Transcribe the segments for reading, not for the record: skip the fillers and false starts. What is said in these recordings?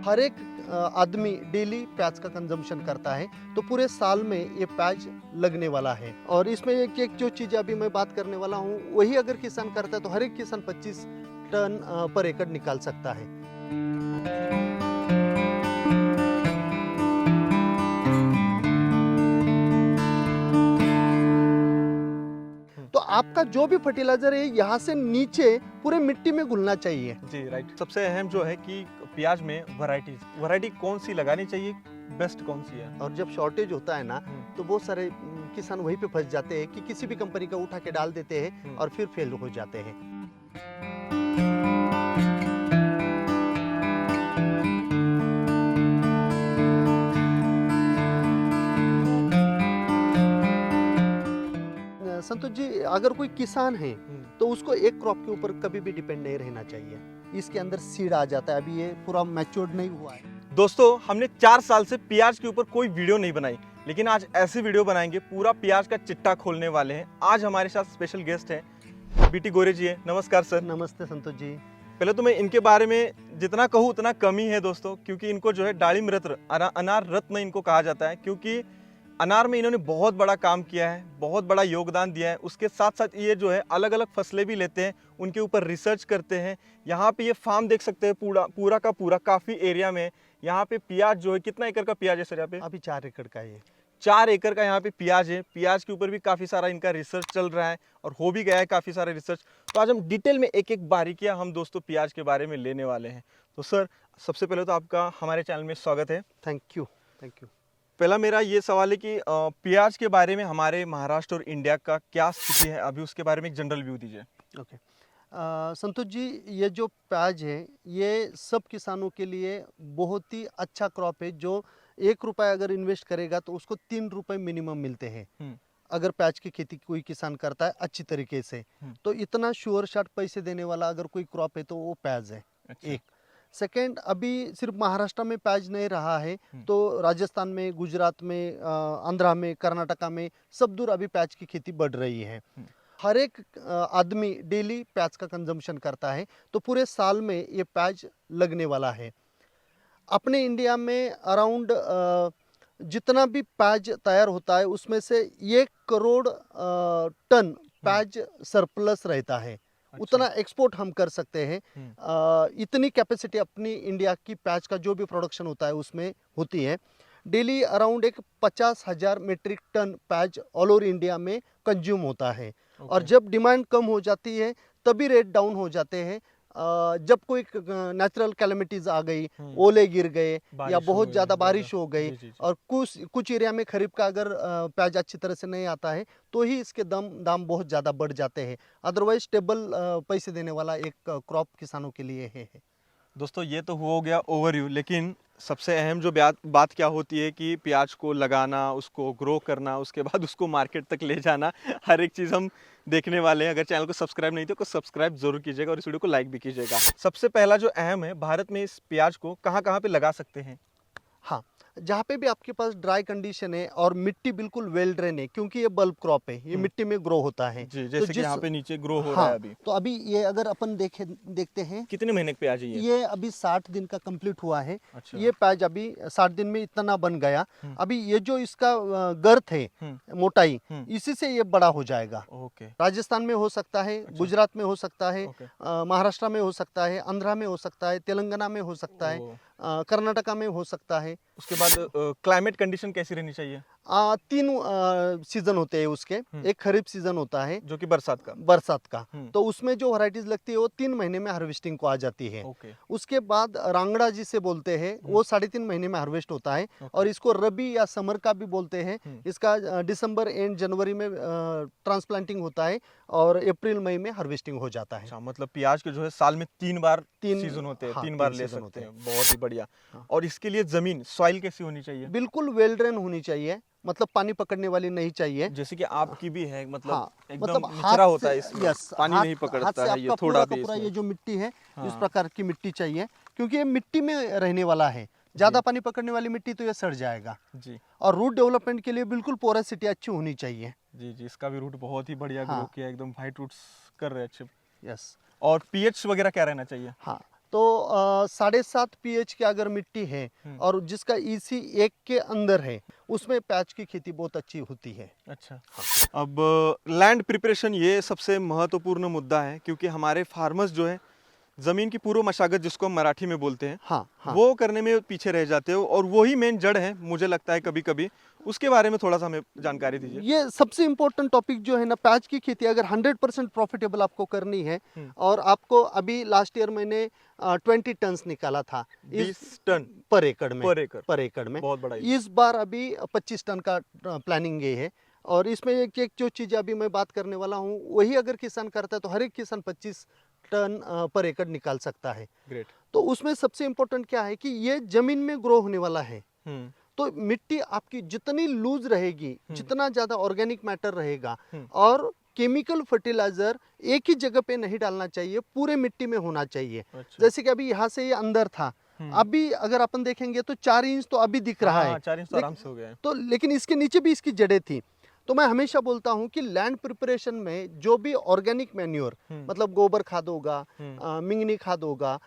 हर एक आदमी डेली प्याज का कंजम्पशन करता है, तो पूरे साल में ये प्याज लगने वाला है। और इसमें एक एक जो चीज़ अभी मैं बात करने वाला हूँ, वही अगर किसान करता है तो हर एक किसान 25 टन पर एकड़ निकाल सकता है। तो आपका जो भी फर्टिलाइजर है यहाँ से नीचे पूरे मिट्टी में घुलना चाहिए। जी राइट। सबसे अहम जो है कि प्याज में वैरायटी कौन सी लगानी चाहिए, बेस्ट कौन सी है? और जब शॉर्टेज होता है ना, तो बहुत सारे किसान वहीं पे फंस जाते हैं कि किसी भी कंपनी का उठा के डाल देते हैं और फिर फेल हो जाते हैं। संतोष जी, अगर कोई किसान है तो उसको एक क्रॉप के ऊपर कभी भी डिपेंड नहीं रहना चाहिए। इसके अंदर सीड आ जाता है, अभी ये पूरा मैच्योर्ड नहीं हुआ है। दोस्तों, हमने 4 साल से प्याज के ऊपर कोई वीडियो नहीं बनाई, लेकिन आज ऐसी वीडियो बनाएंगे, पूरा प्याज का चिट्टा खोलने वाले हैं। आज हमारे साथ स्पेशल गेस्ट हैं बीटी गोरे जी है। नमस्कार सर। नमस्ते संतोष जी। पहले तो मैं इनके बारे में जितना कहूँ उतना कम ही है दोस्तों, क्योंकि इनको जो है डालिम रत्न, अनार रत्न इनको कहा जाता है, क्योंकि अनार में इन्होंने बहुत बड़ा काम किया है, बहुत बड़ा योगदान दिया है। उसके साथ साथ ये जो है अलग अलग फसलें भी लेते हैं, उनके ऊपर रिसर्च करते हैं। यहाँ पे ये फार्म देख सकते हैं, पूरा का पूरा काफ़ी एरिया में यहाँ पे प्याज जो है, कितना एकड़ का प्याज है सर यहाँ पे? अभी 4 एकड़ का है। 4 एकड़ का यहाँ पे प्याज है। प्याज के ऊपर भी काफ़ी सारा इनका रिसर्च चल रहा है और हो भी गया है काफ़ी सारा रिसर्च। तो आज हम डिटेल में एक एक बारीकियाँ हम दोस्तों प्याज के बारे में लेने वाले हैं। तो सर, सबसे पहले तो आपका हमारे चैनल में स्वागत है। Thank you, thank you. पहला मेरा ये सवाल है कि प्याज के बारे में हमारे महाराष्ट्र और इंडिया का क्या स्थिति है अभी, उसके बारे में एक जनरल व्यू दीजिए। ओके। संतोष जी, ये जो प्याज है ये सब किसानों के लिए बहुत ही अच्छा क्रॉप है। जो 1 रुपया अगर इन्वेस्ट करेगा तो उसको 3 रुपये मिनिमम मिलते हैं। अगर प्याज की खेती कोई किसान करता है अच्छी तरीके से, तो इतना श्योर शॉट पैसे देने वाला अगर कोई क्रॉप है तो वो प्याज है। अच्छा। एक सेकेंड, अभी सिर्फ महाराष्ट्र में प्याज नहीं रहा है, तो राजस्थान में, गुजरात में, आंध्रा में, कर्नाटका में सब दूर अभी प्याज की खेती बढ़ रही है। हर एक आदमी डेली प्याज का कंजम्पशन करता है, तो पूरे साल में ये प्याज लगने वाला है। अपने इंडिया में अराउंड जितना भी प्याज तैयार होता है उसमें से 1 करोड़ टन प्याज सरप्लस रहता है। अच्छा। उतना एक्सपोर्ट हम कर सकते हैं। इतनी कैपेसिटी अपनी इंडिया की प्याज का जो भी प्रोडक्शन होता है उसमें होती है। डेली अराउंड एक 50,000 मीट्रिक टन प्याज ऑल ओवर इंडिया में कंज्यूम होता है। और जब डिमांड कम हो जाती है तभी रेट डाउन हो जाते हैं। जब कोई नेचुरल कैलेमिटीज आ गई, ओले गिर गए या बहुत ज़्यादा बारिश हो गई, और कुछ एरिया में खरीफ का अगर प्याज अच्छी तरह से नहीं आता है तो ही इसके दाम बहुत ज़्यादा बढ़ जाते हैं। अदरवाइज स्टेबल पैसे देने वाला एक क्रॉप किसानों के लिए है। दोस्तों, ये तो हो गया ओवरव्यू, लेकिन सबसे अहम जो बात क्या होती है कि प्याज को लगाना, उसको ग्रो करना, उसके बाद उसको मार्केट तक ले जाना, हर एक चीज़ हम देखने वाले हैं। अगर चैनल को सब्सक्राइब नहीं तो सब्सक्राइब जरूर कीजिएगा और इस वीडियो को लाइक भी कीजिएगा। सबसे पहला जो अहम है, भारत में इस प्याज को कहाँ कहाँ पे लगा सकते हैं? हाँ, जहाँ पे भी आपके पास ड्राई कंडीशन है और मिट्टी बिल्कुल वेल ड्रेन है, क्योंकि ये बल्ब क्रॉप है, ये मिट्टी में ग्रो होता है। जी, जैसे कि यहाँ पे नीचे ग्रो हो हाँ, रहा है अभी। तो अभी ये अगर अपन देखते हैं, कितने महीने का प्याज है ये अभी 60 दिन का कंप्लीट हुआ है। अच्छा। ये प्याज अभी 60 दिन में इतना बन गया। अभी ये जो इसका गर्थ है, मोटाई, इसी से ये बड़ा हो जाएगा। ओके। राजस्थान में हो सकता है, गुजरात में हो सकता है, महाराष्ट्र में हो सकता है, आंध्रा में हो सकता है, तेलंगाना में हो सकता है, कर्नाटका में हो सकता है। उसके बाद क्लाइमेट कंडीशन कैसी रहनी चाहिए? 3 सीजन होते हैं उसके। एक खरीफ सीजन होता है जो कि बरसात का। तो उसमें जो वैरायटीज लगती है वो 3 महीने में हार्वेस्टिंग को आ जाती है। उसके बाद रांगड़ा जिसे बोलते हैं वो 3.5 महीने में हार्वेस्ट होता है। और इसको रबी या समर का भी बोलते हैं। इसका दिसंबर एंड जनवरी में ट्रांसप्लांटिंग होता है और अप्रैल मई में हार्वेस्टिंग हो जाता है। अच्छा, मतलब प्याज के जो है साल में 3 बार सीजन होते हैं। 3 बार ले सकते हैं। बहुत ही बढ़िया। और इसके लिए जमीन, सॉइल कैसी होनी चाहिए? बिल्कुल वेल ड्रेन होनी चाहिए, मतलब पानी पकड़ने वाली नहीं चाहिए। जैसे कि आपकी भी है, मतलब एकदम मतलब निचरा होता है इसमें। यस, पानी नहीं पकड़ता है ये थोड़ा भी पूरा ये जो मिट्टी है, इस हाँ। प्रकार की मिट्टी चाहिए, क्योंकि ये मिट्टी में रहने वाला है। ज्यादा पानी पकड़ने वाली मिट्टी तो ये सड़ जाएगा जी। और रूट डेवलपमेंट के लिए बिल्कुल पोरोसिटी अच्छी होनी चाहिए। जी जी, इसका भी रूट बहुत ही बढ़िया ग्रो किया, एकदम वाइट रूट्स कर रहे हैं अच्छे। यस। और पीएच वगैरह क्या रहना चाहिए? हाँ, तो 7.5 pH की अगर मिट्टी है और जिसका EC 1 के अंदर है, उसमें प्याज की खेती बहुत अच्छी होती है। अच्छा, अब लैंड प्रिपरेशन ये सबसे महत्वपूर्ण मुद्दा है, क्योंकि हमारे फार्मर्स जो है ज़मीन की पूर्व मशागत, जिसको हम मराठी में बोलते हैं, हाँ हाँ, वो करने में पीछे रह जाते हो, और वही मेन जड़ है मुझे लगता है कभी कभी। उसके बारे में थोड़ा सा हमें जानकारी दीजिए। ये सबसे इम्पोर्टेंट टॉपिक जो है ना, प्याज की खेती अगर 100% प्रॉफिटेबल आपको करनी है, और आपको अभी लास्ट ईयर मैंने 20 टन्स निकाला था, 20 टन पर एकड़ में, पर एकड़ में। बहुत बड़ा। इस बार अभी 25 टन का प्लानिंग ये है, और इसमें एक जो चीज़ अभी मैं बात करने वाला हूँ, वही अगर किसान करता है तो हर एक किसान 25 टन पर एकड़ निकाल सकता है। ग्रेट। तो उसमें सबसे इम्पोर्टेंट क्या है कि ये जमीन में ग्रो होने वाला है, तो मिट्टी आपकी जितनी लूज रहेगी, जितना ज़्यादा ऑर्गेनिक मैटर रहेगा, और केमिकल फर्टिलाइजर एक ही जगह पे नहीं डालना चाहिए, पूरे मिट्टी में होना चाहिए। अच्छा। जैसे कि अभी यहाँ से ये अंदर था, अभी अगर अपन देखेंगे तो 4 इंच तो अभी दिख रहा है, 4 इंच तो आराम से हो गया है। तो लेकिन इसके नीचे भी इसकी जड़ें थी। तो मैं हमेशा बोलता हूँ कि लैंड प्रिपरेशन में जो भी ऑर्गेनिक मैन्योर, मतलब गोबर खाद होगा, मिंगनी खाद होगा,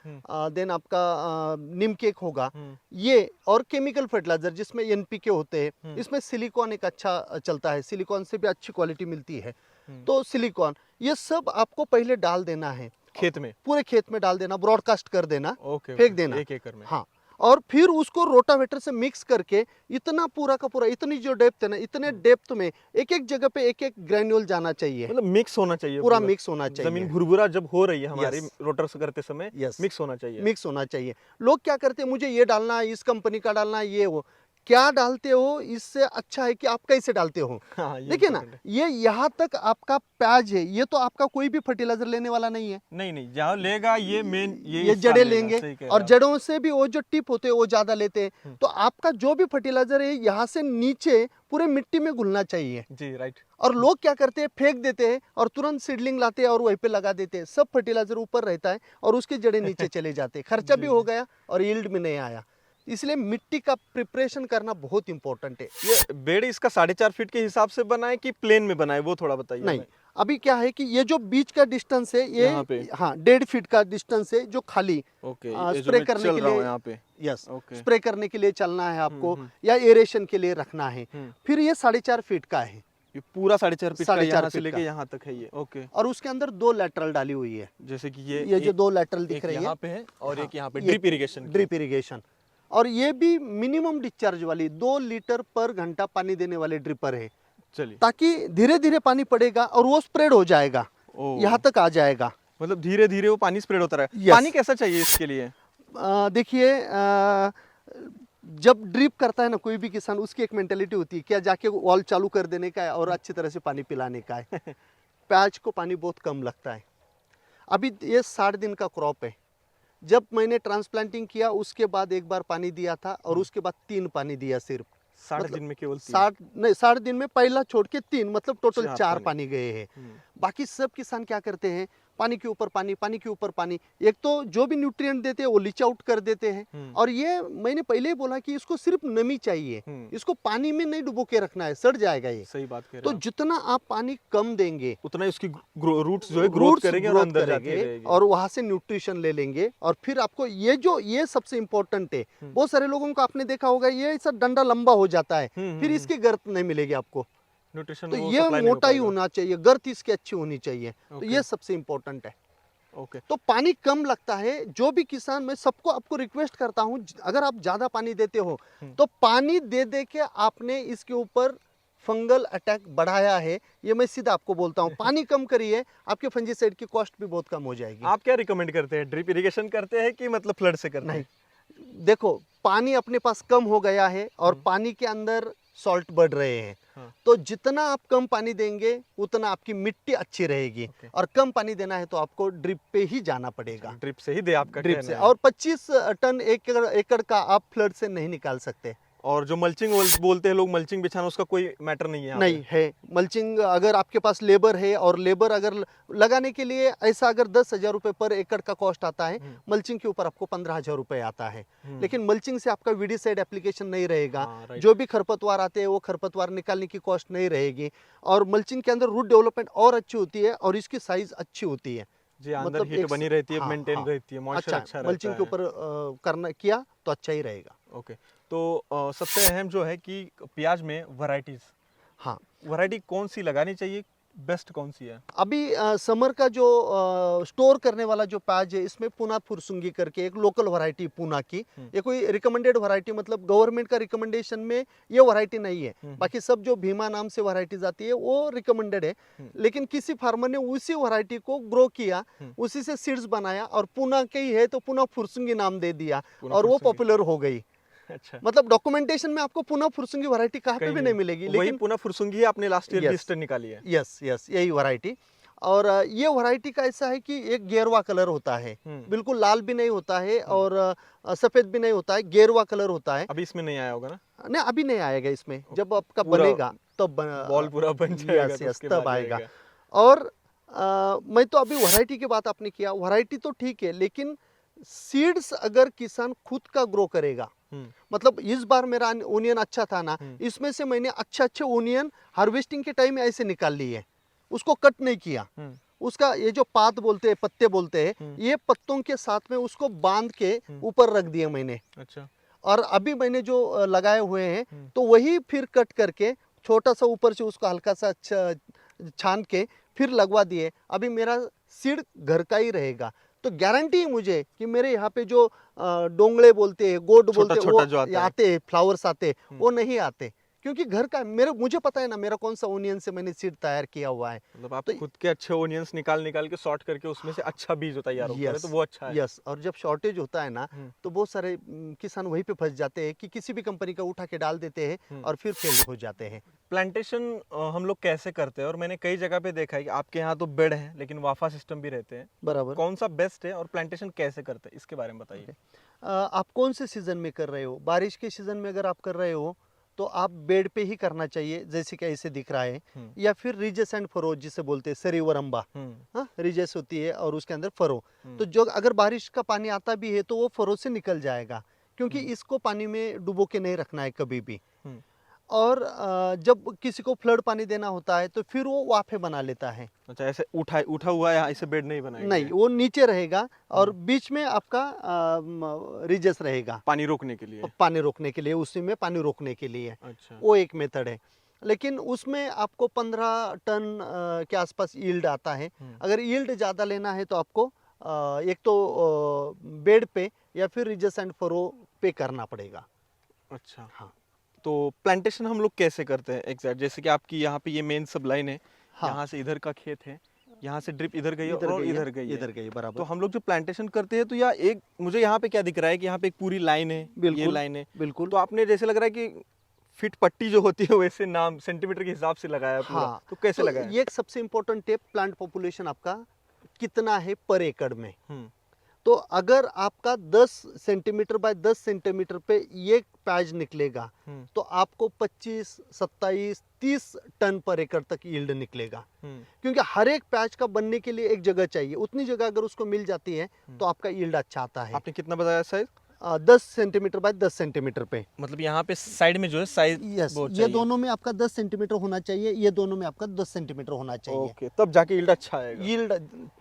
देन आपका नीम केक होगा, ये और केमिकल फर्टिलाइजर जिसमें NPK होते हैं, इसमें सिलिकॉन एक अच्छा चलता है, सिलिकॉन से भी अच्छी क्वालिटी मिलती है। तो सिलिकॉन, ये सब आपको पहले डाल देना है खेत में, पूरे खेत में डाल देना, ब्रॉडकास्ट कर देना, ओके, फेंक देना 1 एकड़ में। हाँ, और फिर उसको रोटावेटर से मिक्स करके इतना पूरा का पूरा, इतनी जो डेप्थ है ना, इतने डेप्थ में एक एक जगह पे एक एक ग्रेन्यूल जाना चाहिए, मतलब मिक्स होना चाहिए, पूरा मिक्स होना चाहिए। जमीन भुरभुरा जब हो रही है हमारी Yes. रोटर से करते समय, Yes. मिक्स होना चाहिए। मिक्स होना चाहिए। लोग क्या करते हैं, मुझे ये डालना है, इस कंपनी का डालना है, ये वो क्या डालते हो, इससे अच्छा है कि आप कैसे डालते हो। हाँ, ये देखिए ना, important है। ये यहाँ तक आपका प्याज है, ये तो आपका कोई भी फर्टिलाइजर लेने वाला नहीं है, नहीं, जहाँ लेगा ये मेन ये हिस्सा जड़ें लेगा, लेंगे, सही कह रहे और हो आप। जड़ों से भी वो जो टिप होते हैं वो ज्यादा लेते हैं। तो आपका जो भी फर्टिलाइजर है यहाँ से नीचे पूरे मिट्टी में घुलना चाहिए। जी, राइट। और लोग क्या करते हैं, फेंक देते हैं और तुरंत सीडलिंग लाते हैं और वहीं पे लगा देते हैं, सब फर्टिलाइजर ऊपर रहता है और उसकी जड़ें नीचे चले जाते हैं, खर्चा भी हो गया और यील्ड में नहीं आया। इसलिए मिट्टी का प्रिपरेशन करना बहुत इंपॉर्टेंट है। ये बेड इसका 4.5 फीट के हिसाब से बनाए कि प्लेन में बनाए, वो थोड़ा बताइए नहीं, हमें। अभी क्या है कि ये जो बीच का डिस्टेंस है, यहाँ पे? ये हाँ 1.5 फीट का डिस्टेंस है, जो खाली ओके, स्प्रे करने के लिए, यहाँ पे, यस, ओके, स्प्रे करने के लिए चलना है आपको, या एरेशन के लिए रखना है। फिर ये 4.5 फीट का है, ये पूरा 4.5 फीट का, 4.5 यहाँ से फीट लेके का। यहाँ तक है ये, ओके। और उसके अंदर 2 लैटरल डाली हुई है, जैसे कि ये जो 2 लैटरल दिख रही है, यहाँ पे है और हाँ, एक यहाँ पे ये ड्रिप इरिगेशन। ड्रिप इरिगेशन, और ये भी मिनिमम डिस्चार्ज वाली 2 लीटर पर घंटा पानी देने वाले ड्रिपर है, चलिए, ताकि धीरे धीरे पानी पड़ेगा और वो स्प्रेड हो जाएगा, यहाँ तक आ जाएगा। मतलब धीरे धीरे वो पानी स्प्रेड होता रहे। Yes. पानी कैसा चाहिए इसके लिए? देखिए, जब ड्रिप करता है ना कोई भी किसान, उसकी एक मेंटेलिटी होती है, क्या जाके वॉल चालू कर देने का है और अच्छी तरह से पानी पिलाने का है। प्याज को पानी बहुत कम लगता है। अभी ये 60 दिन का क्रॉप है, जब मैंने ट्रांसप्लांटिंग किया उसके बाद एक बार पानी दिया था और उसके बाद 3 पानी दिया सिर्फ। 60 मतलब दिन में केवल 60 दिन में पहला छोड़ के 3, मतलब टोटल 4 पानी। पानी गए हैं। बाकी सब किसान क्या करते हैं, पानी के ऊपर पानी, पानी के ऊपर पानी, एक तो जो भी न्यूट्रिएंट देते हैं वो लीच आउट कर देते हैं। और ये मैंने पहले ही बोला कि इसको सिर्फ नमी चाहिए, इसको पानी में नहीं डुबो के रखना है, सड़ जाएगा ये। सही बात कह रहे तो हैं आप। जितना आप पानी कम देंगे उतना ही उसकी रूट्स जो है ग्रोथ करेंगे और अंदर जाती रहेगी। और वहां से न्यूट्रिशन ले लेंगे। और फिर आपको ये सबसे इंपॉर्टेंट है, बहुत सारे लोगों को आपने देखा होगा, ये ऐसा डंडा लंबा हो जाता है, फिर इसकी गर्द नहीं मिलेगी आपको। न्यूट्रिशन तो ये मोटा ही होना चाहिए, गर्द इसकी अच्छी होनी चाहिए। तो ये सबसे इंपॉर्टेंट है। ओके, तो पानी कम लगता है, जो भी किसान, मैं सबको आपको रिक्वेस्ट करता हूं, अगर आप ज्यादा पानी देते हो तो पानी दे दे के आपने इसके ऊपर फंगल अटैक बढ़ाया है, ये मैं सीधा आपको बोलता हूं। पानी कम करिए, आपके फंजीसाइड की कॉस्ट भी बहुत कम हो जाएगी। आप क्या रिकमेंड करते हैं, ड्रिप इरिगेशन करते हैं कि मतलब फ्लड से करते हैं? नहीं, देखो, पानी अपने पास कम हो गया है और पानी के अंदर सॉल्ट बढ़ रहे हैं, तो जितना आप कम पानी देंगे उतना आपकी मिट्टी अच्छी रहेगी। और कम पानी देना है तो आपको ड्रिप पे ही जाना पड़ेगा। ड्रिप से ही दे आपका ड्रिप कहना से, है। और 25 टन एकड़ का आप फ्लड से नहीं निकाल सकते। और जो मल्चिंग बोलते हैं लोग, मल्चिंग बिछाना, उसका कोई मैटर नहीं है यहाँ नहीं है। मल्चिंग अगर आपके पास लेबर है, और लेबर अगर लगाने के लिए ऐसा, अगर 10,000 रुपये पर एकड़ का कॉस्ट आता है, मल्चिंग के ऊपर आपको 15,000 रुपये आता है। लेकिन मल्चिंग से आपका वीडीसाइड एप्लीकेशन नहीं रहेगा, जो भी खरपतवार आते हैं वो खरपतवार निकालने की कॉस्ट नहीं रहेगी, और मल्चिंग के अंदर रूट डेवलपमेंट और अच्छी होती है और इसकी साइज अच्छी होती है। जी, अंदर मतलब हीट एक बनी रहती है, हाँ, मेंटेन हाँ, रहती है, मॉइस्चर अच्छा रहता मल्चिंग के है। ऊपर करना किया तो अच्छा ही रहेगा। ओके, तो सबसे अहम जो है कि प्याज में वैरायटीज, हाँ, वैरायटी कौन सी लगानी चाहिए, बेस्ट कौन सी है? अभी समर का जो स्टोर करने वाला जो प्याज है इसमें पूना फुरसुंगी करके एक लोकल वैरायटी पूना की, ये कोई रिकमेंडेड वैरायटी मतलब गवर्नमेंट का रिकमेंडेशन में ये वैरायटी नहीं है। बाकी सब जो भीमा नाम से वैरायटीज आती है वो रिकमेंडेड है, लेकिन किसी फार्मर ने उसी वैरायटी को ग्रो किया, उसी से सीड्स बनाया और पूना के ही है तो पूना फुरसुंगी नाम दे दिया पूना और वो फुरसुंगी। पॉपुलर हो गई। अच्छा, मतलब डॉक्यूमेंटेशन में आपको पूना फुरसुंगी वैरायटी कहाँ पे कहीं भी नहीं, नहीं मिलेगी, वही लेकिन पूना फुरसुंगी ही आपने लास्ट ईयर यस लिस्ट निकाली है। यस यस यही वैरायटी। और ये वैरायटी का ऐसा है कि एक गेरुआ कलर होता है, बिल्कुल लाल भी नहीं होता है और सफेद भी नहीं होता है, गेरुआ कलर होता है। अभी इसमें नहीं आया होगा ना? नहीं अभी नहीं आएगा इसमें, जब आपका पूरा बनेगा तब बॉल पूरा बन जाएगा यस तो यस उसके तब बाद आएगा। आएगा। और मैं तो अभी वैरायटी की बात आपने किया, वैरायटी तो ठीक है लेकिन सीड्स अगर किसान खुद का ग्रो करेगा, मतलब इस बार मेरा ओनियन अच्छा था ना, इसमें से मैंने अच्छे अच्छे ओनियन हार्वेस्टिंग के टाइम में ऐसे निकाल लिए, उसको कट नहीं किया। उसका ये जो पात बोलते हैं, पत्ते बोलते हैं, ये पत्तों के साथ में उसको बांध के ऊपर रख दिए मैंने। अच्छा, और अभी मैंने जो लगाए हुए हैं तो वही फिर कट करके छोटा सा ऊपर से उसको हल्का सा अच्छा छान के फिर लगवा दिए। अभी मेरा सीड घर का ही रहेगा, तो गारंटी है मुझे कि मेरे यहाँ पे जो डोंगले बोलते हैं, गोड बोलते हैं, छोटा वो जो आता है। आते हैं, फ्लावर्स आते हैं, वो नहीं आते, क्योंकि घर का मेरे मुझे पता है ना मेरा कौन सा ओनियन से मैंने सीड तैयार किया हुआ है। मतलब आप तो खुद के अच्छे ओनियंस निकाल निकाल के सॉर्ट करके उसमें से अच्छा बीज तैयार होता है, तो वो अच्छा है। यस और जब शॉर्टेज होता है ना तो बहुत सारे किसान वहीं पे फंस जाते हैं कि किसी भी कंपनी का उठा के डाल देते हैं और फिर फेल हो जाते हैं। प्लांटेशन हम लोग कैसे करते हैं, और मैंने कई जगह पे देखा है कि आपके यहाँ तो बेड है लेकिन वाफा सिस्टम भी रहते हैं, बराबर। कौन सा बेस्ट है और प्लांटेशन कैसे करते हैं इसके बारे में बताइए। आप कौन से सीजन में कर रहे हो? बारिश के सीजन में अगर आप कर रहे हो तो आप बेड पे ही करना चाहिए, जैसे कि ऐसे दिख रहा है, या फिर रिजेस एंड फरो जिसे बोलते हैं, सरीवरंबा। हाँ, रिजेस होती है और उसके अंदर फरो। तो जो अगर बारिश का पानी आता भी है तो वो फरो से निकल जाएगा, क्योंकि इसको पानी में डुबो के नहीं रखना है कभी भी। और जब किसी को फ्लड पानी देना होता है तो फिर वो वाफे बना लेता है। अच्छा, ऐसे उठा हुआ है, ऐसे बेड नहीं बनाएंगे? नहीं, वो नीचे रहेगा और बीच में आपका रिजेस रहेगा पानी रोकने के लिए। पानी रोकने के लिए, उसी में पानी रोकने के लिए। अच्छा, वो एक मेथड है, लेकिन उसमें आपको 15 टन के आसपास यील्ड आता है। अगर यील्ड ज़्यादा लेना है तो आपको एक तो बेड पे या फिर रिजेस एंड फरो पे करना पड़ेगा। अच्छा। हाँ तो प्लांटेशन हम लोग कैसे करते हैं एग्जैक्ट, जैसे कि आपकी यहाँ पे ये मेन सब लाइन है, हाँ, यहाँ से इधर का खेत है, यहाँ से ड्रिप इधर गई है इधर और गई है, इधर गई है। इधर गई, तो बराबर। हम लोग जो प्लांटेशन करते हैं तो या एक मुझे यहाँ पे क्या दिख रहा है कि यहाँ पे एक पूरी लाइन है, ये बिल्कुल लाइन है, बिल्कुल। तो आपने जैसे लग रहा है कि फिट पट्टी जो होती है वैसे नाम सेंटीमीटर के हिसाब से लगाया है पूरा, हाँ, तो कैसे तो लगाया? ये एक सबसे इम्पोर्टेंट टिप, प्लांट पॉपुलेशन आपका कितना है पर एकड़ में। हम्म, तो अगर आपका 10 सेंटीमीटर बाय 10 सेंटीमीटर पे ये पैच निकलेगा तो आपको 25, 27, 30 टन पर एकड़ तक यील्ड निकलेगा, क्योंकि हर एक पैच का बनने के लिए एक जगह चाहिए, उतनी जगह अगर उसको मिल जाती है तो आपका यील्ड अच्छा आता है। आपने कितना बताया साइज? 10 सेंटीमीटर बाय 10 सेंटीमीटर पे। मतलब यहाँ पे साइड में जो है साइज यस, ये दोनों में आपका 10 सेंटीमीटर होना चाहिए, ये दोनों में आपका 10 सेंटीमीटर होना चाहिए। ओके, तब जाके यील्ड अच्छा आएगा। यील्ड,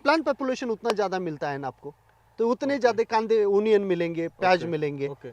प्लांट पॉपुलेशन उतना ज़्यादा मिलता है ना आपको, तो उतने ज़्यादा कांदे ओनियन मिलेंगे, प्याज मिलेंगे। ओके,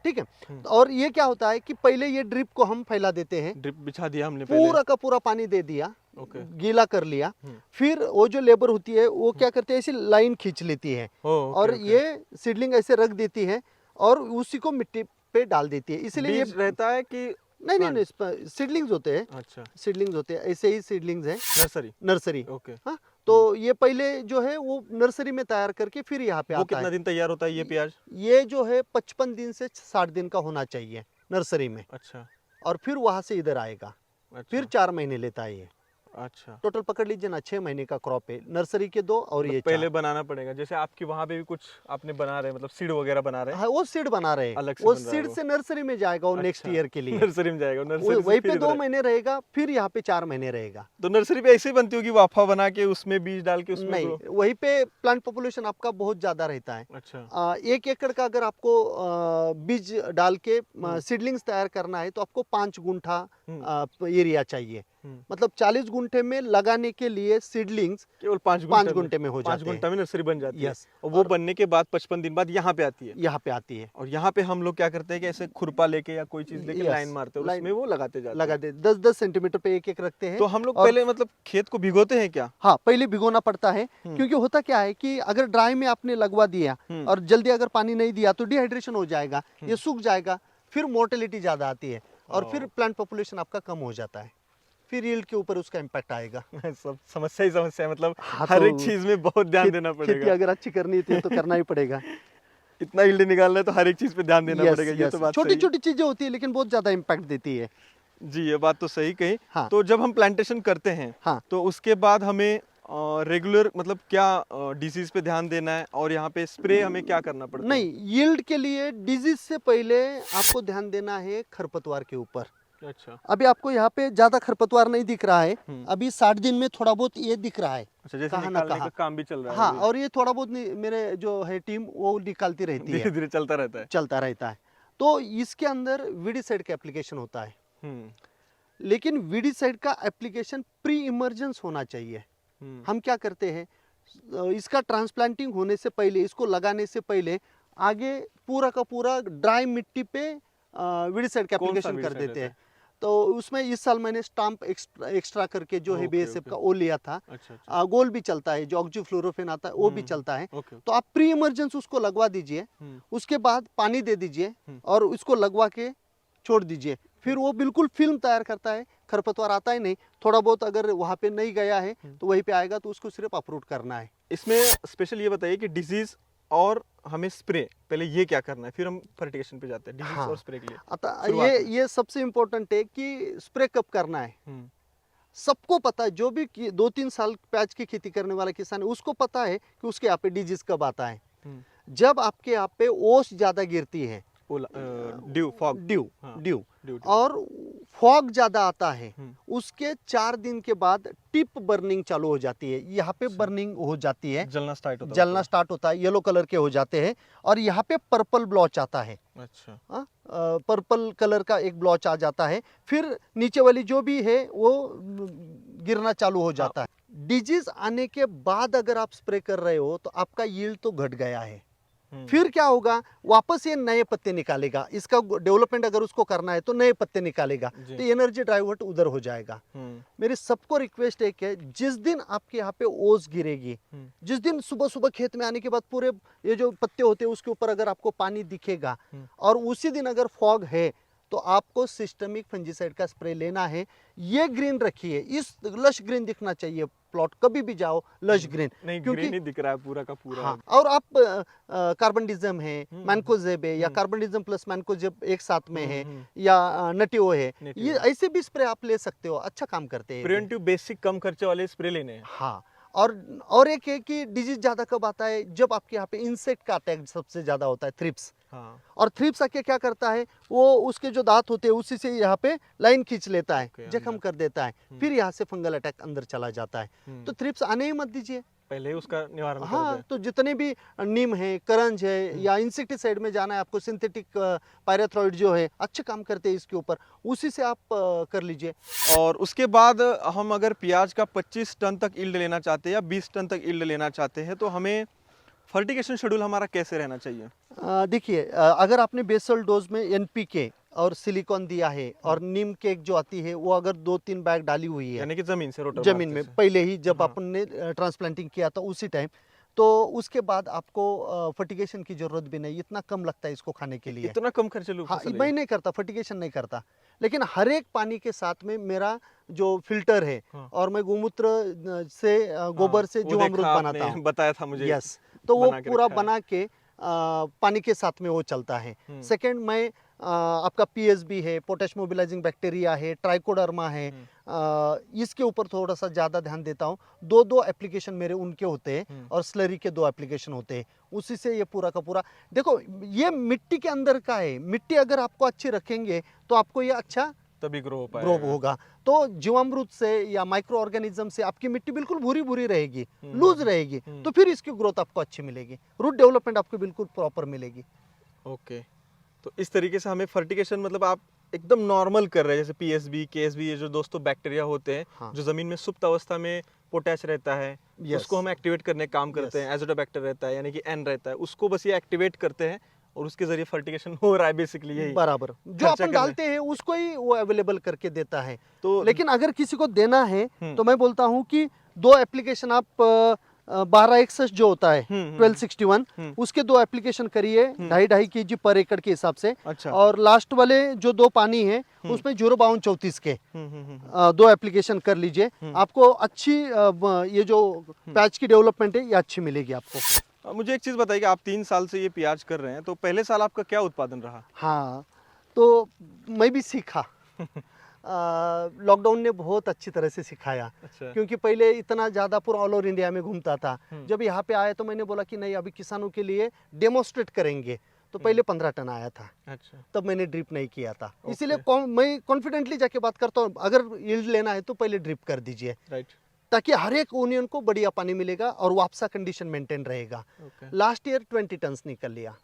ठीक है। और ये क्या होता है कि पहले ये ड्रिप को हम फैला देते हैं, ड्रिप बिछा दिया हमने पहले। पूरा का पूरा पानी दे दिया, ओके, गीला कर लिया, फिर वो जो लेबर होती है वो क्या करते हैं, ऐसी लाइन खींच लेती है और ये सीडलिंग ऐसे रख देती है और उसी को मिट्टी पे डाल देती है। इसलिए ये बीज रहता है कि नहीं सीडलिंग्स होते हैं, अच्छा, सीडलिंग्स होते हैं, ऐसे ही सीडलिंग्स हैं, नर्सरी। नर्सरी। ओके, हाँ, तो ये पहले जो है वो नर्सरी में तैयार करके फिर यहाँ पे वो आता कितना है। दिन तैयार होता है ये प्याज? ये जो है 55 दिन से 60 दिन का होना चाहिए नर्सरी में, अच्छा, और फिर वहाँ से इधर आएगा, अच्छा, फिर 4 महीने लेता है ये। अच्छा, टोटल पकड़ लीजिए ना, 6 महीने का क्रॉप है, नर्सरी के 2 और मतलब ये पहले 4। बनाना पड़ेगा, जैसे आपकी वहाँ पे भी कुछ आपने बना रहे, मतलब सीड वगैरह बना रहे हैं? हाँ, वो सीड बना रहे हैं, अलग से वो बन रहा है सीड वो। से नर्सरी में जाएगा वो नेक्स्ट अच्छा, ईयर के लिए। नर्सरी में जाएगा, नर्सरी से वहीं फिर पे 2 इधर। महीने रहेगा, फिर यहाँ पे 4 महीने रहेगा। तो नर्सरी पे ऐसे ही बनती होगी, वाफा बना के उसमें बीज डाल के उसमें नहीं, grow? वहीं पे प्लांट पॉपुलेशन आपका बहुत ज़्यादा रहता है। अच्छा, 1 एकड़ का अगर आपको बीज डाल के सीडलिंग्स तैयार करना है तो आपको 5 गुंठा एरिया चाहिए। मतलब 40 गुंठे में लगाने के लिए सीडलिंग्स केवल 5 गुंठे में हो 5 जाते गुंठा हैं। में नर्सरी बन जाती है। यस, और वो बनने के बाद 55 दिन बाद यहाँ पे आती है। यहाँ पे आती है। और यहाँ पे हम लोग क्या करते हैं कि ऐसे खुरपा लेके या कोई चीज लेके यस, लाइन मारते हैं, लाइन उसमें वो लगाते जाते लगा हैं। दे 10-10 सेंटीमीटर पे एक रखते हैं। तो हम लोग और पहले मतलब खेत को भिगोते हैं क्या? हाँ, पहले भिगोना पड़ता है, क्योंकि होता क्या है कि अगर ड्राई में आपने लगवा दिया और जल्दी अगर पानी नहीं दिया तो डिहाइड्रेशन हो जाएगा, ये सूख जाएगा, फिर मोर्टेलिटी ज़्यादा आती है और फिर प्लांट पॉपुलेशन आपका कम हो जाता है, फिर यील्ड के ऊपर उसका इम्पैक्ट आएगा। सब समस्या ही समस्या है, मतलब हाँ, हर तो एक चीज में बहुत ध्यान देना खेती पड़ेगा। अगर अच्छी करनी थी तो करना ही पड़ेगा। इतना यील्ड निकालना है तो हर एक चीज पे ध्यान देना पड़ेगा। ये तो बात छोटी सही है। छोटी चीजें होती है लेकिन बहुत ज्यादा इम्पैक्ट देती है। जी, ये बात तो सही कही। हाँ। तो जब हम प्लांटेशन करते हैं हाँ, तो उसके बाद हमें रेगुलर मतलब क्या डिजीज पे ध्यान देना है और यहाँ पे स्प्रे हमें क्या करना पड़ता है? नहीं, यील्ड के लिए डिजीज से पहले आपको ध्यान देना है खरपतवार के ऊपर। अच्छा अभी आपको यहाँ पे ज्यादा खरपतवार नहीं दिख रहा है, अभी 60 दिन में थोड़ा बहुत ये दिख रहा है। अच्छा, जैसे कहाँ ना निकालने का कहाँ। काम भी चल रहा है। हाँ, और ये थोड़ा बहुत मेरे जो है टीम वो निकालती रहती धीरे है, धीरे चलता रहता है। चलता रहता है। तो इसके अंदर वीडीसाइड का एप्लीकेशन होता है, लेकिन वीडीसाइड का एप्लीकेशन प्री इमर्जेंस होना चाहिए। हम क्या करते हैं, इसका ट्रांसप्लांटिंग होने से पहले, इसको लगाने से पहले आगे पूरा का पूरा ड्राई मिट्टी पे वीडीसाइड का कौन सा एप्लीकेशन कर वीडीसाइड देते रहता हैं। तो उसमें इस साल मैंने स्टाम्प एक्स्ट्रा करके जो है ओके, बीएसएफ ओके। का वो लिया था। अच्छा अच्छा। गोल भी चलता है, जो ऑक्सीफ्लोरोफेन आता है वो भी चलता है। ओके। तो आप प्री इमरजेंस उसको लगवा दीजिए, उसके बाद पानी दे दीजिए और उसको लगवा के छोड़ दीजिए, फिर वो बिल्कुल फिल्म तैयार करता है, खरपतवार आता ही नहीं। थोड़ा बहुत अगर वहाँ पे नहीं गया है तो वहीं पे आएगा, तो उसको सिर्फ अप्रूट करना है। इसमें स्पेशल ये बताइए कि डिजीज और हमें स्प्रे, पहले ये क्या करना है, फिर हम फर्टिगेशन पे जाते हैं डिजीज हाँ। और स्प्रे के लिए। अतः शुरुआत में। ये सबसे इम्पोर्टेंट है कि स्प्रे कब करना है। सबको पता है, जो भी 2-3 साल प्याज की खेती करने वाला किसान है उसको पता है कि उसके यहाँ पे डिजीज कब आता है। जब आपके यहाँ पे ओस ज्यादा गिरती है, ड्यू फॉग ड्यू और फॉग ज्यादा आता है, उसके 4 दिन के बाद टिप बर्निंग चालू हो जाती है। यहाँ पे बर्निंग हो जाती है, जलना स्टार्ट होता है, येलो कलर के हो जाते हैं और यहाँ पे पर्पल ब्लॉच आता है। अच्छा। पर्पल कलर का एक ब्लॉच आ जाता है, फिर नीचे वाली जो भी है वो गिरना चालू हो जाता है। डिजीज आने के बाद अगर आप स्प्रे कर रहे हो तो आपका यील्ड तो घट गया है, फिर क्या होगा, वापस ये नए पत्ते निकालेगा। इसका डेवलपमेंट अगर उसको करना है तो नए पत्ते निकालेगा, तो एनर्जी डाइवर्ट उधर हो जाएगा। मेरी सबको रिक्वेस्ट है कि जिस दिन आपके यहाँ पे ओस गिरेगी, जिस दिन सुबह सुबह खेत में आने के बाद पूरे ये जो पत्ते होते हैं उसके ऊपर अगर आपको पानी दिखेगा और उसी दिन अगर फॉग है, तो आपको सिस्टमिक फंजीसाइड का स्प्रे लेना है। ये ग्रीन रखिए, इस लश ग्रीन दिखना चाहिए प्लॉट, कभी भी जाओ लश ग्रीन, नहीं क्योंकि ग्रीन ही दिख रहा है पूरा का पूरा। हाँ, और आप कार्बनडिज्म है, मैनकोजेब है, या कार्बनडिज्म प्लस मैनकोजेब एक साथ में है, या नटियो है, ये ऐसे भी स्प्रे आप ले सकते हो, अच्छा काम करते हैं। प्रिवेंटिव बेसिक कम खर्चे वाले स्प्रे लेने हैं। हाँ, और एक है कि डिजीज ज्यादा कब आता है, जब आपके यहाँ पे इंसेक्ट का अटैक सबसे ज्यादा होता है, थ्रिप्स। हाँ। और थ्रिप्स आके क्या करता है, वो उसके जो दांत होते हैं उसी से यहाँ पे लाइन खींच लेता है, जख्म कर देता है, फिर यहाँ से फंगल अटैक अंदर चला जाता है। तो थ्रिप्स आने ही मत दीजिए, पहले ही उसका निवारण कर हाँ। दें। तो जितने भी नीम है, करंज है, या इंसेक्टिसाइड में जाना है आपको, सिंथेटिक पायरेथ्रॉइड जो है अच्छे काम करते हैं इसके ऊपर, उसी से आप कर लीजिए। और उसके बाद हम अगर प्याज का 25 टन तक यील्ड लेना चाहते हैं या 20 टन तक यील्ड लेना चाहते हैं, तो हमें फर्टिगेशन शेड्यूल हमारा कैसे रहना चाहिए? देखिए, अगर आपने बेसल डोज में एनपीके और सिलिकॉन दिया है और नीम केक जो आती है वो अगर 2-3 बैग डाली हुई है, यानी कि जमीन से रोटर जमीन में पहले ही जब आपने ट्रांसप्लांटिंग किया था उसी टाइम, तो उसके बाद आपको फर्टिगेशन की जरूरत भी नहीं, इतना कम लगता है इसको खाने के लिए। इतना कम खर्चे लोग। हाँ, मैं नहीं करता, फर्टिगेशन नहीं करता, लेकिन हर एक पानी के साथ में मेरा जो फिल्टर है, और मैं गोमूत्र से गोबर से जीवामृत बनाता हूँ, बताया था मुझे। यस, तो वो पूरा बना के पानी के साथ में वो चलता है। सेकंड, मैं आपका पीएसबी है, पोटेश मोबिलाइजिंग बैक्टीरिया है, ट्राइकोडर्मा है, इसके ऊपर थोड़ा सा ज़्यादा ध्यान देता हूँ। 2-2 एप्लीकेशन मेरे उनके होते हैं और स्लरी के 2 एप्लीकेशन होते हैं, उसी से ये पूरा का पूरा। देखो, ये मिट्टी के अंदर का है, मिट्टी अगर आपको अच्छी रखेंगे तो आपको ये अच्छा तभी ग्रो होगा। तो जीवामृत से या माइक्रो ऑर्गेनिज्म से आपकी मिट्टी बिल्कुल भूरी भूरी रहेगी, लूज रहेगी, तो फिर इसकी ग्रोथ आपको अच्छी मिलेगी, रूट डेवलपमेंट आपको बिल्कुल प्रॉपर मिलेगी। ओके, तो इस तरीके से हमें फर्टिगेशन, मतलब आप एकदम नॉर्मल कर रहे हैं, जैसे पीएसबी केएसबी, ये जो दोस्तों बैक्टीरिया होते हैं हाँ। जो जमीन में सुप्त अवस्था में पोटैश रहता है, Yes. उसको हम एक्टिवेट करने का काम करते Yes. हैं। एजोटोबैक्टर रहता है यानी कि एन रहता है, उसको बस ये एक्टिवेट करते हैं और उसके जरिए फर्टिगेशन हो रहा है, बेसिकली यही बराबर जो खर्चा अपन करने। डालते हैं उसको ही वो अवेलेबल करके देता है। तो लेकिन अगर किसी को देना है हम्म। तो मैं बोलता हूँ कि 2 एप्लीकेशन आप 1261 जो होता है हम्म। 1261 उसके 2 एप्लीकेशन करिए 2.5 kg पर एकड़ के हिसाब से। अच्छा। और लास्ट वाले जो 2 पानी है उसमें 05234 के 2 एप्लीकेशन कर लीजिए। आपको अच्छी ये जो पैच की डेवलपमेंट है ये अच्छी मिलेगी आपको। मुझे एक चीज़ बताइए कि आप 3 साल से ये प्याज कर रहे हैं, तो पहले साल आपका क्या उत्पादन रहा? हाँ, तो मैं भी सीखा। लॉकडाउन ने बहुत अच्छी तरह से सिखाया। अच्छा। क्योंकि पहले इतना ज़्यादा पूरा ऑल ओवर इंडिया में घूमता था। जब यहाँ पे आया तो मैंने बोला कि नहीं, अभी किसानों के लिए डेमोस्ट्रेट करेंगे। तो पहले 15 टन आया था, अच्छा। तब मैंने ड्रिप नहीं किया था। Okay. इसीलिए मैं कॉन्फिडेंटली जाके बात करता हूँ, अगर यील्ड लेना है तो पहले ड्रिप कर दीजिए, राइट। ताकि हर एक ओनियन को बढ़िया पानी मिलेगा और वापसा कंडीशन मेंटेन रहेगा। ओके। लास्ट ईयर 20 टन्स निकल लिया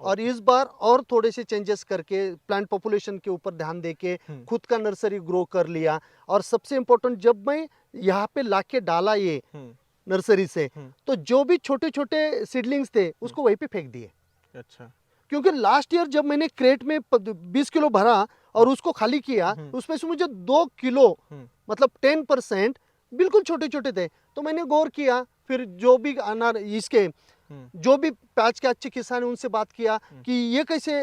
और इस बार और थोड़े से चेंजेस करके प्लांट पॉपुलेशन के ऊपर ध्यान देके खुद का नर्सरी ग्रो कर लिया। और सबसे इम्पोर्टेंट, जब मैं यहाँ पे लाके डाला ये नर्सरी से, तो जो भी छोटे छोटे सीडलिंग्स थे उसको वहीं पे फेंक दिए। अच्छा। क्योंकि लास्ट ईयर जब मैंने क्रेट में 20 किलो भरा और उसको खाली किया, उसमें से मुझे 2 किलो मतलब 10% बिल्कुल छोटे छोटे थे। तो मैंने गौर किया, फिर जो भी अनार इसके जो भी पैच के अच्छे किसान है उनसे बात किया कि ये कैसे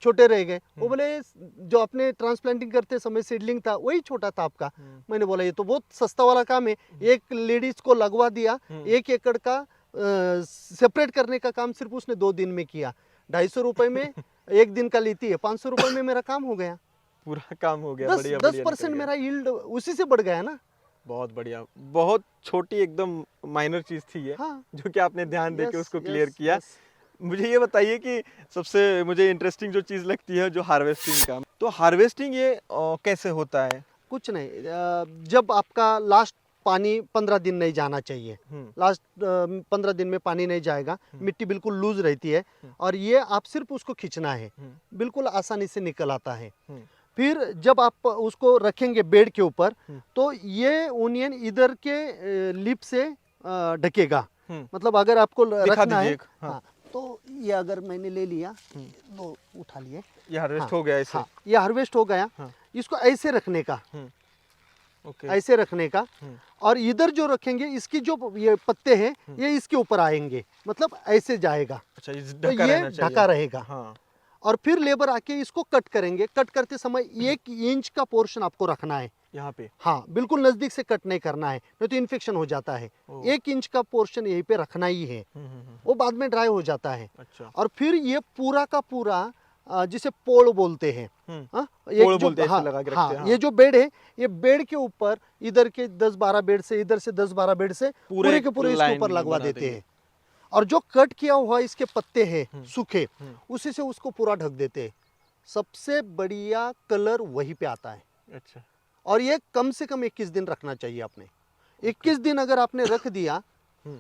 छोटे रह गए। वो बोले जो अपने ट्रांसप्लांटिंग करते समय सीडलिंग था वही छोटा था आपका। मैंने बोला ये तो बहुत सस्ता वाला काम है। एक लेडीज को लगवा दिया, 1 एकड़ का सेपरेट करने का काम सिर्फ उसने 2 दिन में किया। 250 रुपए में 1 दिन का लेती है, 500 रुपए में मेरा काम हो गया। पूरा काम हो गया। 10% मेरा यील्ड उसी से बढ़ गया ना। बहुत बढ़िया। बहुत छोटी एकदम माइनर चीज थी ये, हाँ। जो कि आपने ध्यान देके उसको क्लियर यस, किया। यस। मुझे ये बताइए कि सबसे मुझे इंटरेस्टिंग जो चीज़ लगती है, जो हार्वेस्टिंग का, तो हार्वेस्टिंग ये कैसे होता है? कुछ नहीं, जब आपका लास्ट पानी 15 दिन नहीं जाना चाहिए, लास्ट 15 दिन में पानी नहीं जाएगा, मिट्टी बिल्कुल लूज रहती है और ये आप सिर्फ उसको खींचना है, बिल्कुल आसानी से निकल आता है। फिर जब आप उसको रखेंगे बेड के ऊपर, तो ये ओनियन इधर के लिप से ढकेगा। मतलब अगर आपको रखना है, हाँ, तो ये अगर मैंने ले लिया, तो उठा लिए, ये हार्वेस्ट हो गया इसे। हाँ, ये हार्वेस्ट हो गया। इसको ऐसे रखने का, ओके। ऐसे रखने का, और इधर जो रखेंगे इसकी जो ये पत्ते हैं ये इसके ऊपर आएंगे, मतलब ऐसे जाएगा। अच्छा, ये तो ढका ये रहना चाहिए। ढका रहेगा। हाँ। और फिर लेबर आके इसको कट करेंगे। कट करते समय 1 इंच का पोर्शन आपको रखना है यहाँ पे। हाँ, बिल्कुल नजदीक से कट नहीं करना है, नहीं तो इन्फेक्शन हो जाता है। 1 इंच का पोर्शन यहीं पे रखना ही है, वो बाद में ड्राई हो जाता है। अच्छा। और फिर ये पूरा का पूरा जिसे पोल बोलते हैं, पोल बोलते हैं, ऐसे लगा के रखते हैं। ये जो बेड है, ये बेड के ऊपर इधर के 10-12 बेड से, इधर से 10-12 बेड से पूरे के पूरे इसके ऊपर लगवा देते हैं। और जो कट किया हुआ इसके पत्ते हैं सूखे, उसी से उसको पूरा ढक देते हैं। सबसे बढ़िया कलर वहीं पे आता है। अच्छा। और ये कम से कम 21 दिन रखना चाहिए आपने। 21 दिन अगर आपने रख दिया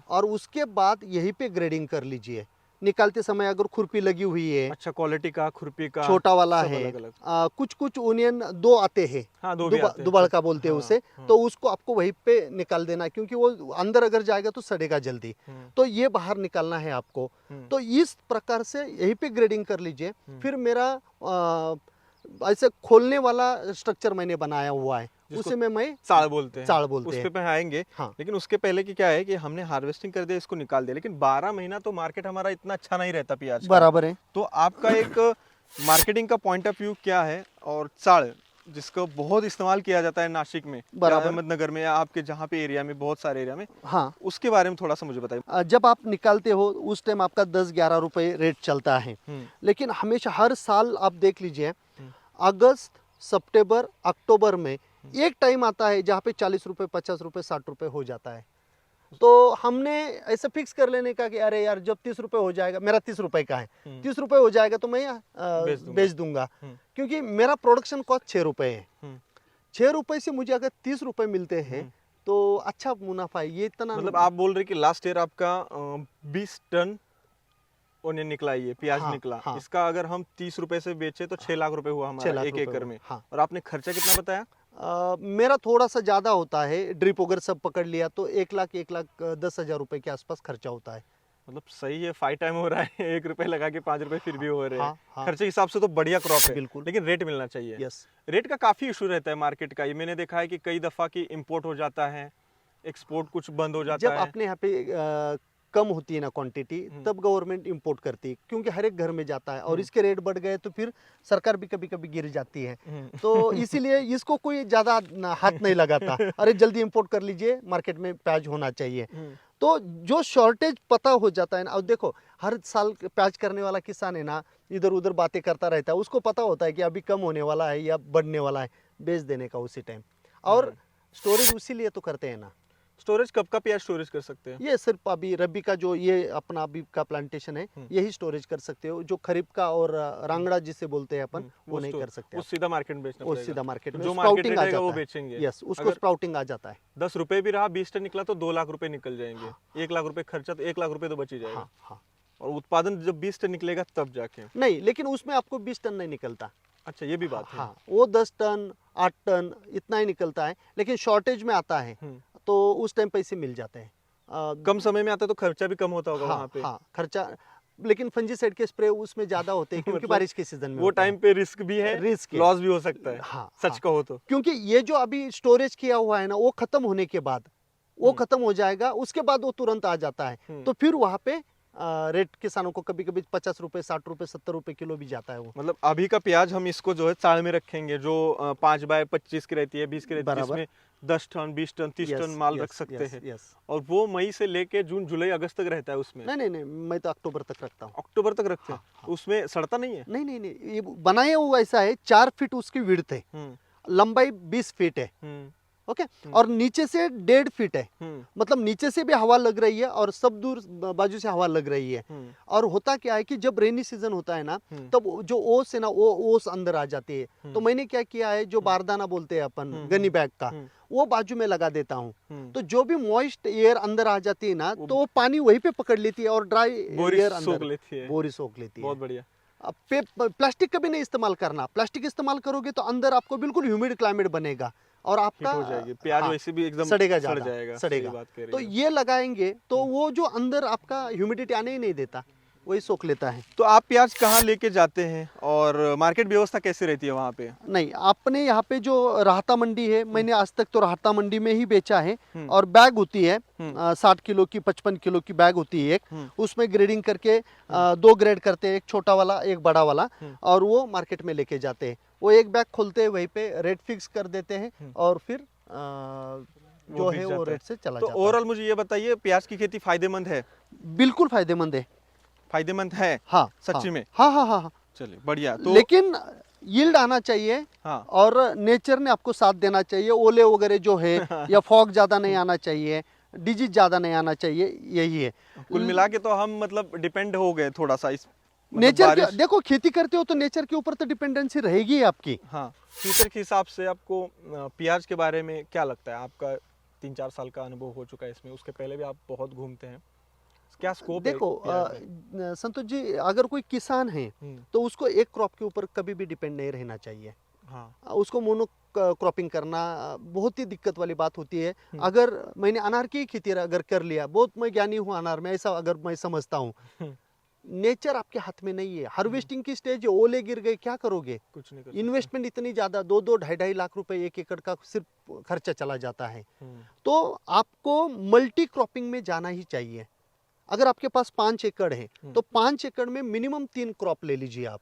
और उसके बाद यहीं पे ग्रेडिंग कर लीजिए। निकालते समय अगर खुरपी लगी हुई है, अच्छा, क्वालिटी का, खुरपी का, छोटा वाला सब है, अलग-अलग। कुछ ओनियन 2 आते हैं, हाँ, 2 भी आते हैं। दुबड़का बोलते हैं हाँ, उसे, तो उसको आपको वहीं पे निकाल देना है, क्योंकि वो अंदर अगर जाएगा तो सड़ेगा जल्दी। तो ये बाहर निकालना है आपको। तो इस प्रकार से यहीं पे ग्रेडिंग कर लीजिए। फिर मेरा ऐसे खोलने वाला स्ट्रक्चर मैंने बनाया हुआ है, उसे मैं चाल बोलते हैं। चाल बोलते उस हैं। पे आएंगे। हाँ। लेकिन उसके पहले की क्या है कि हमने हार्वेस्टिंग कर दिया, इसको निकाल दिया, लेकिन 12 महीना तो मार्केट हमारा इतना अच्छा नहीं रहता प्याज का। बराबर है। तो आपका एक मार्केटिंग का पॉइंट ऑफ व्यू क्या है? और चाल जिसको बहुत इस्तेमाल किया जाता है नासिक में, बराबर। अहमदनगर में, या आपके जहाँ पे एरिया में, बहुत सारे एरिया में, हाँ, उसके बारे में थोड़ा सा मुझे बताइए। जब आप निकालते हो उस टाइम आपका 10-11 रुपए रेट चलता है, लेकिन हमेशा हर साल आप देख लीजिए, अगस्त, सितंबर, अक्टूबर में एक टाइम आता है जहाँ पे 40 रुपए, 50 रुपए, 60 रुपए हो जाता है। तो हमने ऐसा फिक्स कर लेने का कि अरे यार, जब 30 रुपए हो जाएगा, मेरा 30 रुपए का है, 30 रुपए हो जाएगा तो मैं बेच दूंगा, क्योंकि मेरा प्रोडक्शन कॉस्ट 6 रुपए है। 6 रुपए से मुझे अगर 30 रुपए मिलते हैं तो अच्छा मुनाफा है। ये इतना, मतलब आप बोल रहे कि लास्ट ईयर आपका 20 टन ओनियन निकला, ये प्याज हाँ, निकला, हाँ। इसका अगर हम 30 रुपए से बेचे तो 6 लाख रुपए हुआ 6 हमारा लाख एक रुपए एकड़ हुआ, में। हाँ। और आपने खर्चा कितना बताया? मेरा थोड़ा सा ज़्यादा होता है, ड्रिप वगैरह सब पकड़ लिया तो 1,10,000 रुपए के आसपास खर्चा होता है। मतलब सही है, 5 टाइम हो रहा है। 1 रुपए लगा के 5 रुपए फिर भी हो रहे हैं। हाँ, हाँ। खर्चे के हिसाब से तो बढ़िया क्रॉप है, बिल्कुल। लेकिन रेट मिलना चाहिए। यस। रेट का काफ़ी इशू रहता है मार्केट का। ये मैंने देखा है कि कई दफ़ा कि इम्पोर्ट हो जाता है, एक्सपोर्ट कुछ बंद हो जब जाता है। अपने यहाँ पे कम होती है ना क्वांटिटी, तब गवर्नमेंट इंपोर्ट करती है, क्योंकि हर एक घर में जाता है और इसके रेट बढ़ गए तो फिर सरकार भी कभी कभी गिर जाती है। तो इसीलिए इसको कोई ज़्यादा हाथ नहीं लगाता, अरे जल्दी इंपोर्ट कर लीजिए, मार्केट में प्याज होना चाहिए। तो जो शॉर्टेज पता हो जाता है ना, अब देखो हर साल प्याज करने वाला किसान है ना, इधर उधर बातें करता रहता है, उसको पता होता है कि अभी कम होने वाला है या बढ़ने वाला है, बेच देने का उसी टाइम। और स्टोरेज उसी लिए तो करते हैं ना। स्टोरेज कब का प्याज स्टोरेज कर सकते हैं? ये सिर्फ अभी रबी का जो ये अपना अभी का प्लांटेशन है, यही स्टोरेज कर सकते हो। जो खरीफ का और रांगड़ा जिसे बोलते हैं अपन, वो नहीं कर सकते। वो सीधा मार्केट में बेचना वो पड़ेगा। सीधा मार्केट में जो मार्केट स्प्राउटिंग रेट आ रहेगा वो जाता है। बेचेंगे। यस, उसको अगर स्प्राउटिंग आ जाता है। 10 रुपए भी रहा, 20 टन निकला तो 2 लाख रुपए निकल जाएंगे। 1 लाख रुपए खर्चा, तो 1 लाख रुपए तो बच ही जाएगा। हाँ, हाँ। और उत्पादन जब 20 टन निकलेगा तब जाके। नहीं, लेकिन उसमें आपको 20 टन नहीं निकलता। अच्छा, ये भी बात है। हाँ, वो 10 टन 8 टन इतना ही निकलता है, लेकिन शॉर्टेज में आता है तो उस टाइम पैसे मिल जाते हैं। कम समय में आता है तो खर्चा भी कम होता होगा हाँ, वहाँ पे। हाँ, खर्चा, लेकिन फंजीसाइड के स्प्रे उसमें ज्यादा होते हैं क्योंकि मतलब बारिश के सीजन में वो होता है। टाइम पे रिस्क भी है, रिस्क है। लॉस भी हो सकता है। हाँ, सच हाँ। कहो तो। क्योंकि ये जो अभी स्टोरेज किया हुआ है ना, वो खत्म होने के बाद वो खत्म हो जाएगा, उसके बाद वो तुरंत आ जाता है। तो फिर वहाँ पे रेट किसानों को कभी कभी 50 रुपए, 60 रुपए, 70 रुपए किलो भी जाता है वो। मतलब अभी का प्याज हम इसको जो है चाल में रखेंगे, जो 5 बाय 25 की रहती है, 20 की रहती है, बराबर। जिसमें 10 टन, 20 टन, 30 टन माल रख सकते हैं। यस। और वो मई से लेके जून, जुलाई, अगस्त तक रहता है उसमें। नहीं नहीं नहीं, मैं तो अक्टूबर तक रखता हूँ। अक्टूबर तक रखते हैं। तो उसमें सड़ता नहीं है? नहीं नहीं नहीं, ये बनाया हुआ ऐसा है, 4 फीट उसकी विड्थ है, लंबाई 20 फीट है। ओके, और नीचे से 1.5 फीट है, मतलब नीचे से भी हवा लग रही है और सब दूर बाजू से हवा लग रही है। और होता क्या है कि जब रेनी सीजन होता है ना, तब जो ओस है ना, वो ओस अंदर आ जाती है। तो मैंने क्या किया है, जो बारदाना बोलते हैं अपन गनी बैग का, वो बाजू में लगा देता हूँ। तो जो भी मॉइस्ट एयर अंदर आ जाती है ना, तो वो पानी वहीं पे पकड़ लेती है और ड्राई एयर अंदर बोरी सोख लेती है। बहुत बढ़िया। प्लास्टिक कभी नहीं इस्तेमाल करना। प्लास्टिक इस्तेमाल करोगे तो अंदर आपको बिल्कुल ह्यूमिड क्लाइमेट बनेगा और आपका हो जाएगी प्याज। हाँ, वैसे भी एकदम सड़ेगा, सड़ जाएगा। सड़ेगा। सही बात कह रही तो हो। ये लगाएंगे तो वो जो अंदर आपका ह्यूमिडिटी आने ही नहीं देता, वही सोख लेता है। तो आप प्याज कहाँ लेके जाते हैं और मार्केट व्यवस्था कैसी रहती है वहाँ पे? नहीं, आपने यहाँ पे जो राहता मंडी है, मैंने आज तक तो राहता मंडी में ही बेचा है। और बैग होती है 60 किलो की, 55 किलो की बैग होती है एक, उसमें ग्रेडिंग करके 2 ग्रेड करते हैं, एक छोटा वाला एक बड़ा वाला, और वो मार्केट में लेके जाते हैं। वो एक बैग खोलते हैं, वहीं पे रेट फिक्स कर देते हैं और फिर जो है वो रेट से चला तो जाता है। ओवरऑल मुझे ये बताइए, प्याज की खेती फायदेमंद है? बिल्कुल फायदेमंद है। फायदेमंद है? हाँ, सच्ची हाँ, में? हाँ हाँ हाँ हाँ। चलिए बढ़िया। तो लेकिन यील्ड आना चाहिए। हाँ। और नेचर ने आपको साथ देना चाहिए। ओले वगैरह जो है या फॉग ज्यादा नहीं आना चाहिए, डिजीज ज्यादा नहीं आना चाहिए, यही है। कुल मिला के तो हम मतलब डिपेंड हो गए थोड़ा सा इस नेचर के, देखो खेती करते हो तो नेचर के ऊपर तो डिपेंडेंसी रहेगी आपकी। हाँ, फ्यूचर के हिसाब से आपको प्याज के बारे में क्या लगता है? आपका 3-4 साल का अनुभव हो चुका है इसमें, उसके पहले भी आप बहुत घूमते हैं, क्या स्कोप है देखो प्याज में? संतोष जी, अगर कोई किसान है तो उसको एक क्रॉप के ऊपर कभी भी डिपेंड नहीं रहना चाहिए। हाँ। उसको मोनो क्रॉपिंग करना बहुत ही दिक्कत वाली बात होती है। अगर मैंने अनार की खेती अगर कर लिया, बहुत मैं ज्ञानी हूँ अनार में, ऐसा अगर मैं समझता हूँ, नेचर आपके हाथ में नहीं है। हार्वेस्टिंग की स्टेज, ओले गिर गए, क्या करोगे? कुछ नहीं कर इन्वेस्टमेंट इतनी ज्यादा, 2-2, 2.5 लाख रुपए एक एकड़ का सिर्फ खर्चा चला जाता है। तो आपको मल्टी क्रॉपिंग में जाना ही चाहिए। अगर आपके पास 5 एकड़ है तो 5 एकड़ में मिनिमम 3 क्रॉप ले लीजिए आप।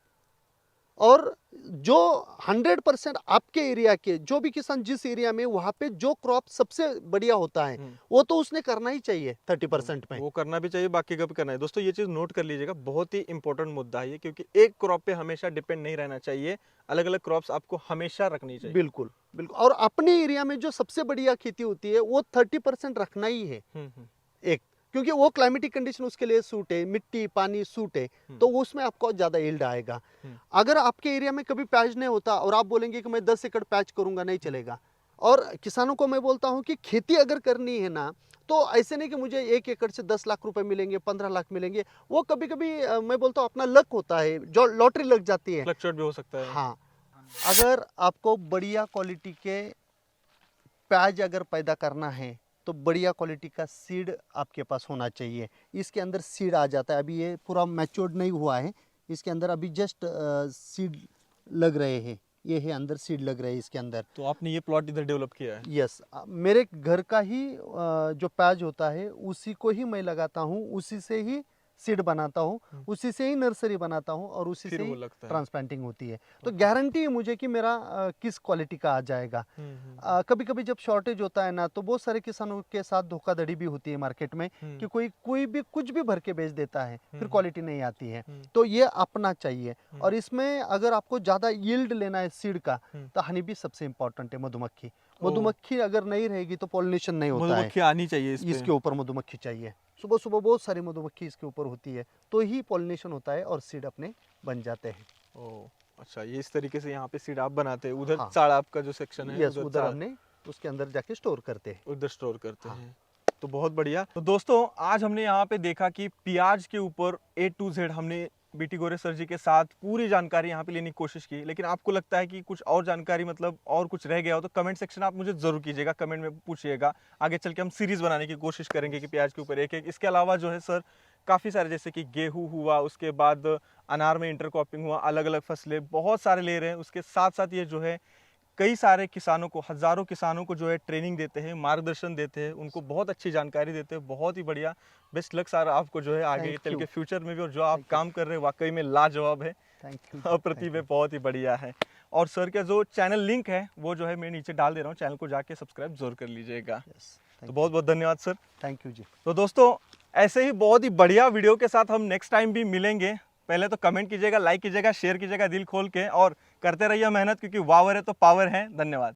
और जो 100% आपके एरिया के जो भी किसान जिस एरिया में, वहां पे जो क्रॉप सबसे बढ़िया होता है वो तो उसने करना ही चाहिए 30% में। वो करना भी चाहिए, बाकी का भी करना है। दोस्तों ये चीज नोट कर लीजिएगा, बहुत ही इंपॉर्टेंट मुद्दा है ये, क्योंकि एक क्रॉप पे हमेशा डिपेंड नहीं रहना चाहिए, अलग अलग क्रॉप्स आपको हमेशा रखनी चाहिए। बिल्कुल बिल्कुल। और अपने एरिया में जो सबसे बढ़िया खेती होती है वो 30% रखना ही है एक, क्योंकि वो क्लाइमेटिक कंडीशन उसके लिए सूट है, मिट्टी पानी सूट है, तो उसमें आपको ज्यादा यील्ड आएगा। अगर आपके एरिया में कभी प्याज नहीं होता और आप बोलेंगे कि मैं 10 एकड़ प्याज करूंगा, नहीं चलेगा। और किसानों को मैं बोलता हूँ कि खेती अगर करनी है ना, तो ऐसे नहीं कि मुझे 1 एकड़ से 10 लाख रुपए मिलेंगे, 15 लाख मिलेंगे। वो कभी-कभी मैं बोलता हूँ अपना लक होता है, जो लॉटरी लग जाती है। फ्लक्चुएट भी हो सकता है। हाँ, अगर आपको बढ़िया क्वालिटी के प्याज अगर पैदा करना है, तो बढ़िया क्वालिटी का सीड आपके पास होना चाहिए। इसके अंदर सीड आ जाता है, अभी ये पूरा मैच्योर्ड नहीं हुआ है, इसके अंदर अभी जस्ट सीड लग रहे हैं। ये है अंदर सीड लग रहे हैं इसके अंदर। तो आपने ये प्लॉट इधर डेवलप किया है? यस, मेरे घर का ही जो प्याज होता है उसी को ही मैं लगाता हूँ, उसी से ही सीड बनाता हूँ, उसी से ही नर्सरी बनाता हूँ और उसी फिर से वो ही लगता है। ट्रांसप्लांटिंग होती है। तो गारंटी है मुझे कि मेरा किस क्वालिटी का आ जाएगा। कभी कभी जब शॉर्टेज होता है ना, तो बहुत सारे किसानों के साथ धोखाधड़ी भी होती है मार्केट में कि कोई भी कुछ भी भर के बेच देता है, फिर क्वालिटी नहीं आती है। तो ये अपना चाहिए। और इसमें अगर आपको ज़्यादा यील्ड लेना है सीड का, तो हनी भी सबसे इम्पोर्टेंट है, मधुमक्खी। मधुमक्खी अगर नहीं रहेगी तो पॉलिनेशन नहीं होता है। मधुमक्खी आनी चाहिए इस पे। इसके ऊपर मधुमक्खी चाहिए, सुबह सुबह बहुत सारी मधुमक्खी इसके ऊपर होती है, तो ही पॉलिनेशन होता है और सीड अपने बन जाते हैं। ओह, अच्छा, ये इस तरीके से यहाँ पे सीड आप बनाते हैं। उधर हाँ। चारा आपका जो सेक्शन है, यस, उधर चारा- हमने उसके अंदर जाके स्टोर करते हैं। उधर स्टोर करते हाँ। हैं। तो बहुत बढ़िया। तो दोस्तों, आज हमने यहाँ पे देखा कि प्याज के ऊपर A to Z हमने बीटी गोरे सर जी के साथ पूरी जानकारी यहाँ पे लेने की कोशिश की। लेकिन आपको लगता है कि कुछ और जानकारी, मतलब और कुछ रह गया हो, तो कमेंट सेक्शन आप मुझे जरूर कीजिएगा, कमेंट में पूछिएगा। आगे चल के हम सीरीज बनाने की कोशिश करेंगे कि प्याज के ऊपर एक एक। इसके अलावा जो है सर, काफ़ी सारे, जैसे कि गेहूं हुआ, उसके बाद अनार में इंटरक्रॉपिंग हुआ, अलग अलग फसलें बहुत सारे ले रहे हैं। उसके साथ साथ ये जो है कई सारे किसानों को, हज़ारों किसानों को जो है ट्रेनिंग देते हैं, मार्गदर्शन देते हैं, उनको बहुत अच्छी जानकारी देते हैं। बहुत ही बढ़िया। बेस्ट लक सर आपको जो है आगे Thank चल you. के फ्यूचर में भी। और जो आप Thank you. काम कर रहे हैं वाकई में लाजवाब है, थैंक यू। अप्रतिम है, बहुत ही बढ़िया है। और सर का जो चैनल लिंक है वो जो है मैं नीचे डाल दे रहा हूँ, चैनल को जाके सब्सक्राइब जरूर कर लीजिएगा। तो बहुत बहुत धन्यवाद सर। थैंक यू जी। तो दोस्तों, ऐसे ही बहुत ही बढ़िया वीडियो के साथ हम नेक्स्ट टाइम भी मिलेंगे। पहले तो कमेंट कीजिएगा, लाइक कीजिएगा, शेयर कीजिएगा दिल खोल के, और करते रहिए मेहनत, क्योंकि वावर है तो पावर है। धन्यवाद।